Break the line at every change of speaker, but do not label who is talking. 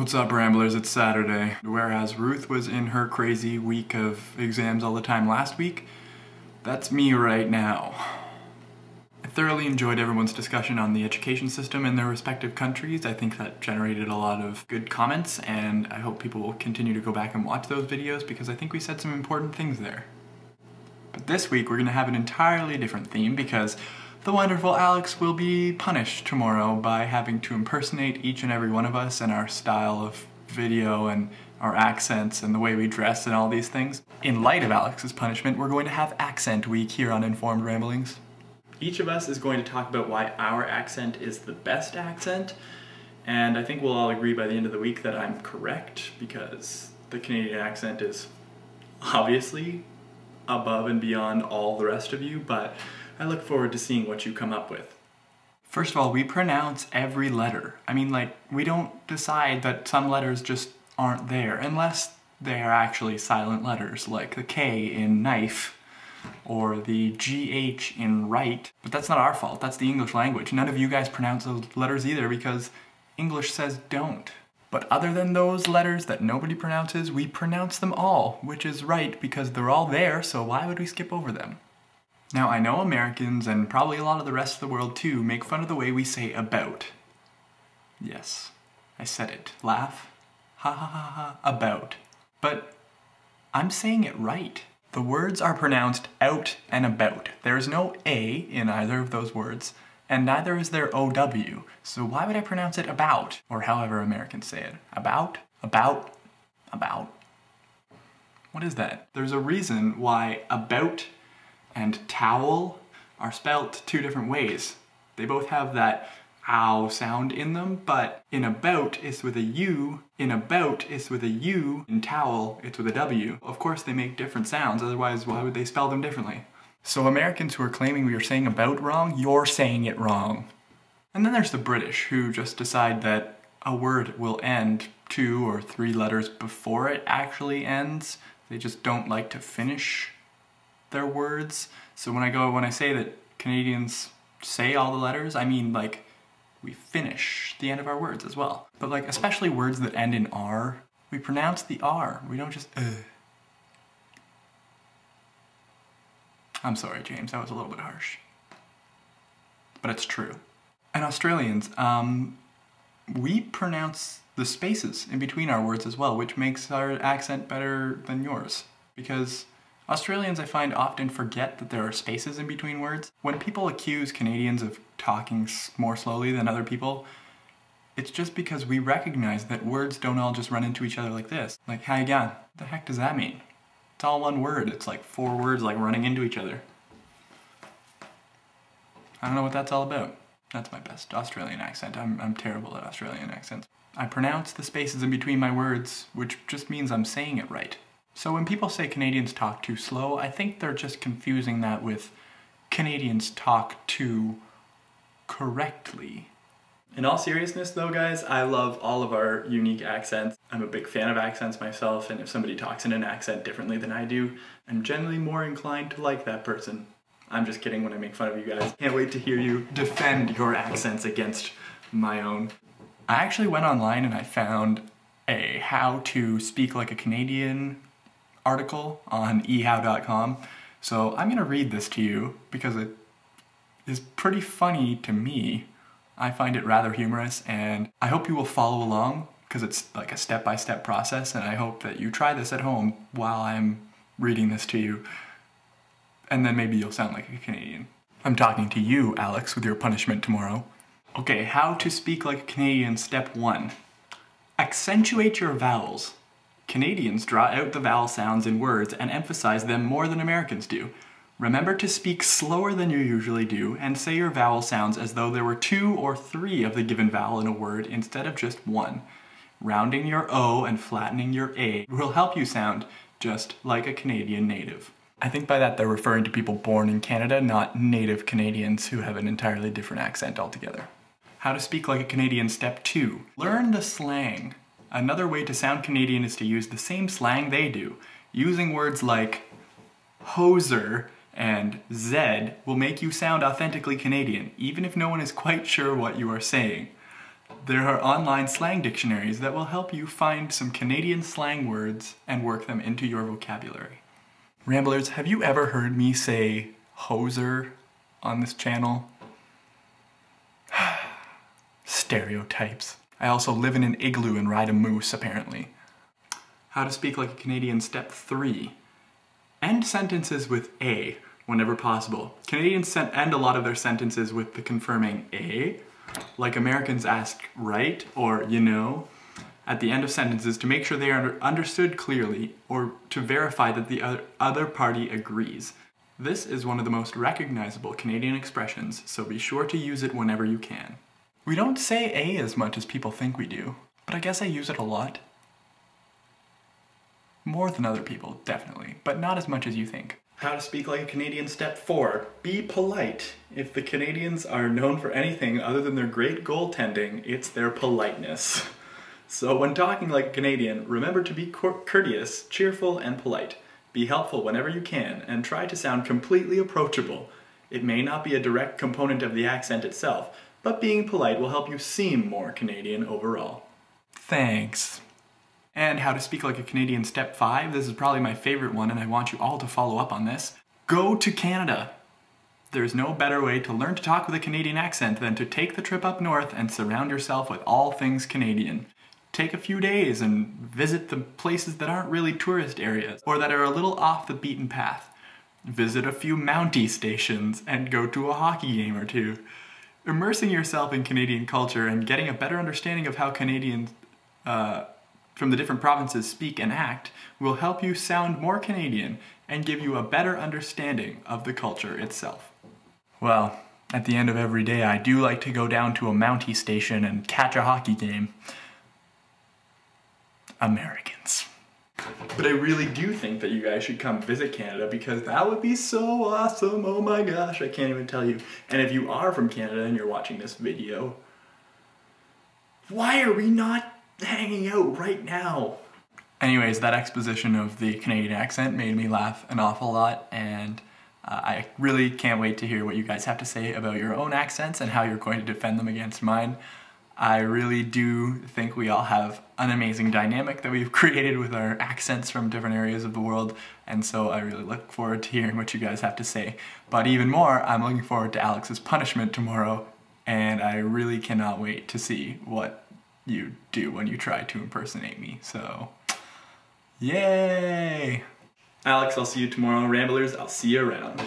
What's up, Ramblers? It's Saturday. Whereas Ruth was in her crazy week of exams all the time last week, that's me right now. I thoroughly enjoyed everyone's discussion on the education system in their respective countries. I think that generated a lot of good comments, and I hope people will continue to go back and watch those videos because I think we said some important things there. But this week we're going to have an entirely different theme because the wonderful Alex will be punished tomorrow by having to impersonate each and every one of us and our style of video and our accents and the way we dress and all these things. In light of Alex's punishment, we're going to have Accent Week here on Informed Ramblings. Each of us is going to talk about why our accent is the best accent, and I think we'll all agree by the end of the week that I'm correct because the Canadian accent is obviously above and beyond all the rest of you, but I look forward to seeing what you come up with. First of all, we pronounce every letter. I mean, like, we don't decide that some letters just aren't there unless they are actually silent letters, like the K in knife or the GH in right. But that's not our fault, that's the English language. None of you guys pronounce those letters either because English says don't. But other than those letters that nobody pronounces, we pronounce them all, which is right because they're all there, so why would we skip over them? Now, I know Americans, and probably a lot of the rest of the world too, make fun of the way we say about. Yes, I said it. Laugh. Ha ha ha ha. About. But I'm saying it right. The words are pronounced out and about. There is no A in either of those words, and neither is there OW. So why would I pronounce it about? Or however Americans say it. About? About? About? What is that? There's a reason why about and towel are spelt two different ways. They both have that ow sound in them, but in about it's with a U, in about it's with a U, in towel it's with a W. Of course they make different sounds, otherwise why would they spell them differently? So Americans who are claiming we are saying about wrong, you're saying it wrong. And then there's the British who just decide that a word will end 2 or 3 letters before it actually ends. They just don't like to finish their words. So when I say that Canadians say all the letters, I mean like we finish the end of our words as well. But like especially words that end in R, we pronounce the R. We don't just I'm sorry, James, that was a little bit harsh. But it's true. And Australians, we pronounce the spaces in between our words as well, which makes our accent better than yours. Because Australians, I find, often forget that there are spaces in between words. When people accuse Canadians of talking more slowly than other people, it's just because we recognize that words don't all just run into each other like this. Like, how you going? What the heck does that mean? It's all one word. It's like 4 words like running into each other. I don't know what that's all about. That's my best Australian accent. I'm terrible at Australian accents. I pronounce the spaces in between my words, which just means I'm saying it right. So when people say Canadians talk too slow, I think they're just confusing that with Canadians talk too correctly. In all seriousness though, guys, I love all of our unique accents. I'm a big fan of accents myself, and if somebody talks in an accent differently than I do, I'm generally more inclined to like that person. I'm just kidding when I make fun of you guys. Can't wait to hear you defend your accents against my own. I actually went online and I found a how to speak like a Canadian article on ehow.com. So I'm gonna read this to you because it is pretty funny to me. I find it rather humorous, and I hope you will follow along because it's like a step-by-step process, and I hope that you try this at home while I'm reading this to you, and then maybe you'll sound like a Canadian. I'm talking to you, Alex, with your punishment tomorrow. Okay, how to speak like a Canadian, step 1. Accentuate your vowels. Canadians draw out the vowel sounds in words and emphasize them more than Americans do. Remember to speak slower than you usually do and say your vowel sounds as though there were 2 or 3 of the given vowel in a word instead of just 1. Rounding your O and flattening your A will help you sound just like a Canadian native. I think by that they're referring to people born in Canada, not native Canadians who have an entirely different accent altogether. How to speak like a Canadian, step 2. Learn the slang. Another way to sound Canadian is to use the same slang they do. Using words like hoser and Zed will make you sound authentically Canadian, even if no one is quite sure what you are saying. There are online slang dictionaries that will help you find some Canadian slang words and work them into your vocabulary. Ramblers, have you ever heard me say hoser on this channel? Stereotypes. I also live in an igloo and ride a moose, apparently. How to speak like a Canadian, step 3. End sentences with a whenever possible. Canadians end a lot of their sentences with the confirming a, like Americans ask right or you know at the end of sentences to make sure they are understood clearly or to verify that the other party agrees. This is one of the most recognizable Canadian expressions, so be sure to use it whenever you can. We don't say a as much as people think we do, but I guess I use it a lot. More than other people, definitely, but not as much as you think. How to speak like a Canadian, step 4. Be polite. If the Canadians are known for anything other than their great goaltending, it's their politeness. So when talking like a Canadian, remember to be courteous, cheerful, and polite. Be helpful whenever you can, and try to sound completely approachable. It may not be a direct component of the accent itself, but being polite will help you seem more Canadian overall. Thanks. And how to speak like a Canadian, step 5. This is probably my favorite one, and I want you all to follow up on this. Go to Canada. There's no better way to learn to talk with a Canadian accent than to take the trip up north and surround yourself with all things Canadian. Take a few days and visit the places that aren't really tourist areas or that are a little off the beaten path. Visit a few Mountie stations and go to a hockey game or two. Immersing yourself in Canadian culture and getting a better understanding of how Canadians from the different provinces speak and act will help you sound more Canadian and give you a better understanding of the culture itself. Well, at the end of every day, I do like to go down to a Mountie station and catch a hockey game. Americans. But I really do think that you guys should come visit Canada because that would be so awesome. Oh my gosh, I can't even tell you. And if you are from Canada and you're watching this video, why are we not hanging out right now? Anyways, that exposition of the Canadian accent made me laugh an awful lot, and I really can't wait to hear what you guys have to say about your own accents and how you're going to defend them against mine. I really do think we all have an amazing dynamic that we've created with our accents from different areas of the world, and so I really look forward to hearing what you guys have to say. But even more, I'm looking forward to Alex's punishment tomorrow, and I really cannot wait to see what you do when you try to impersonate me, so yay! Alex, I'll see you tomorrow. Ramblers, I'll see you around.